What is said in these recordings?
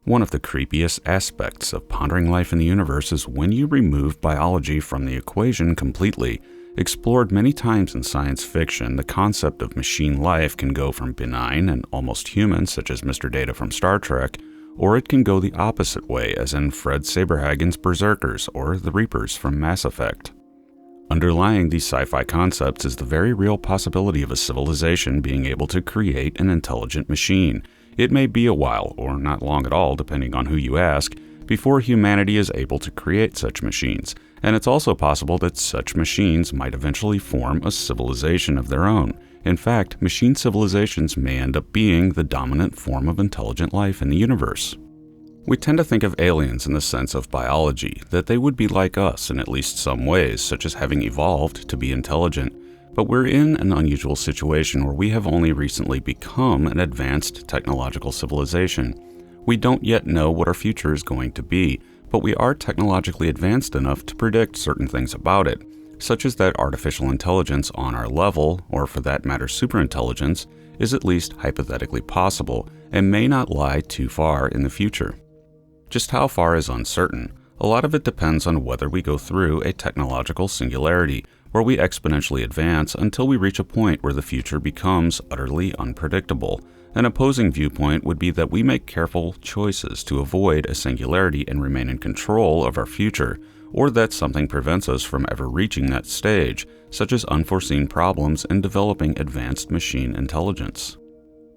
One of the creepiest aspects of pondering life in the universe is when you remove biology from the equation completely. Explored many times in science fiction, the concept of machine life can go from benign and almost human, such as Mr. Data from Star Trek, or it can go the opposite way, as in Fred Saberhagen's Berserkers or the Reapers from Mass Effect. Underlying these sci-fi concepts is the very real possibility of a civilization being able to create an intelligent machine. It may be a while, or not long at all, depending on who you ask, before humanity is able to create such machines, and it's also possible that such machines might eventually form a civilization of their own. In fact, machine civilizations may end up being the dominant form of intelligent life in the universe. We tend to think of aliens in the sense of biology, that they would be like us in at least some ways, such as having evolved to be intelligent. But we're in an unusual situation where we have only recently become an advanced technological civilization. We don't yet know what our future is going to be, but we are technologically advanced enough to predict certain things about it, such as that artificial intelligence on our level, or for that matter superintelligence, is at least hypothetically possible and may not lie too far in the future. Just how far is uncertain. A lot of it depends on whether we go through a technological singularity, where we exponentially advance until we reach a point where the future becomes utterly unpredictable. An opposing viewpoint would be that we make careful choices to avoid a singularity and remain in control of our future, or that something prevents us from ever reaching that stage, such as unforeseen problems in developing advanced machine intelligence.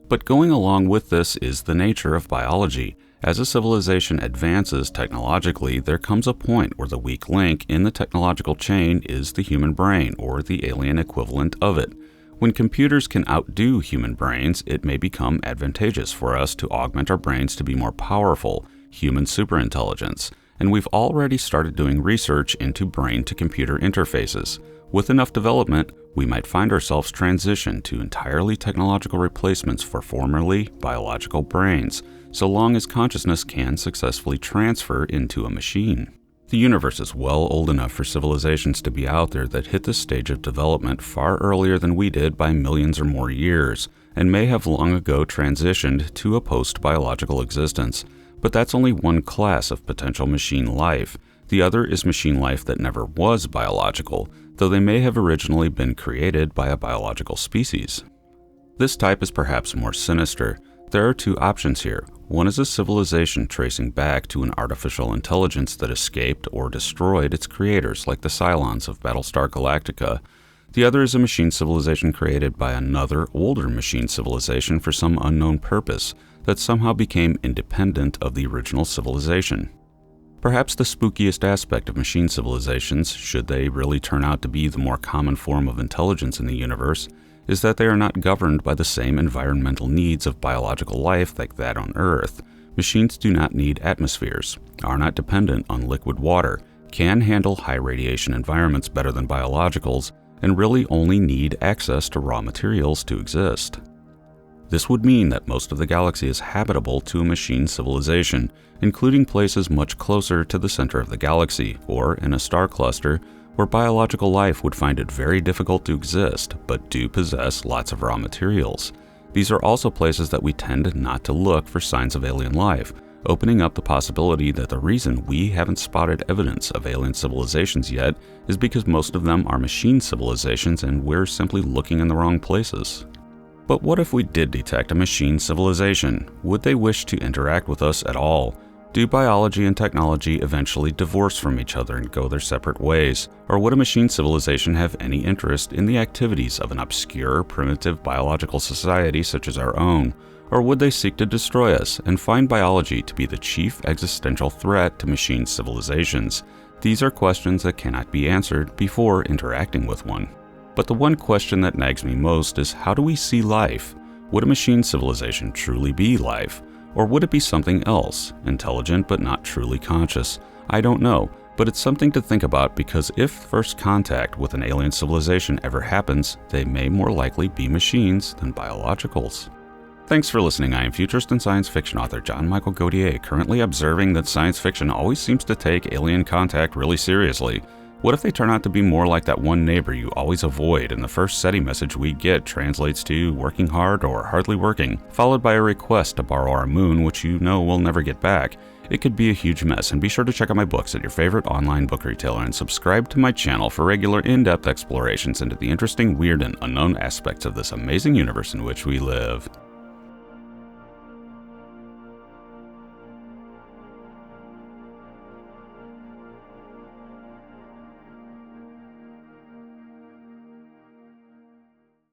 But going along with this is the nature of biology. As a civilization advances technologically, there comes a point where the weak link in the technological chain is the human brain, or the alien equivalent of it. When computers can outdo human brains, it may become advantageous for us to augment our brains to be more powerful, human superintelligence, and we've already started doing research into brain-to-computer interfaces. With enough development, we might find ourselves transition to entirely technological replacements for formerly biological brains, so long as consciousness can successfully transfer into a machine. The universe is well old enough for civilizations to be out there that hit this stage of development far earlier than we did by millions or more years, and may have long ago transitioned to a post-biological existence. But that's only one class of potential machine life. The other is machine life that never was biological, though they may have originally been created by a biological species. This type is perhaps more sinister. There are two options here. One is a civilization tracing back to an artificial intelligence that escaped or destroyed its creators, like the Cylons of Battlestar Galactica. The other is a machine civilization created by another, older machine civilization for some unknown purpose that somehow became independent of the original civilization. Perhaps the spookiest aspect of machine civilizations, should they really turn out to be the more common form of intelligence in the universe, is that they are not governed by the same environmental needs of biological life like that on Earth. Machines do not need atmospheres, are not dependent on liquid water, can handle high radiation environments better than biologicals, and really only need access to raw materials to exist. This would mean that most of the galaxy is habitable to a machine civilization, including places much closer to the center of the galaxy, or in a star cluster, where biological life would find it very difficult to exist, but do possess lots of raw materials. These are also places that we tend not to look for signs of alien life, opening up the possibility that the reason we haven't spotted evidence of alien civilizations yet is because most of them are machine civilizations and we're simply looking in the wrong places. But what if we did detect a machine civilization? Would they wish to interact with us at all? Do biology and technology eventually divorce from each other and go their separate ways? Or would a machine civilization have any interest in the activities of an obscure, primitive biological society such as our own? Or would they seek to destroy us and find biology to be the chief existential threat to machine civilizations? These are questions that cannot be answered before interacting with one. But the one question that nags me most is, how do we see life? Would a machine civilization truly be life? Or would it be something else, intelligent but not truly conscious? I don't know, but it's something to think about because if first contact with an alien civilization ever happens, they may more likely be machines than biologicals. Thanks for listening. I am futurist and science fiction author John Michael Godier, currently observing that science fiction always seems to take alien contact really seriously. What if they turn out to be more like that one neighbor you always avoid and the first SETI message we get translates to working hard or hardly working, followed by a request to borrow our moon, which you know we'll never get back? It could be a huge mess, and be sure to check out my books at your favorite online book retailer and subscribe to my channel for regular in-depth explorations into the interesting, weird, and unknown aspects of this amazing universe in which we live.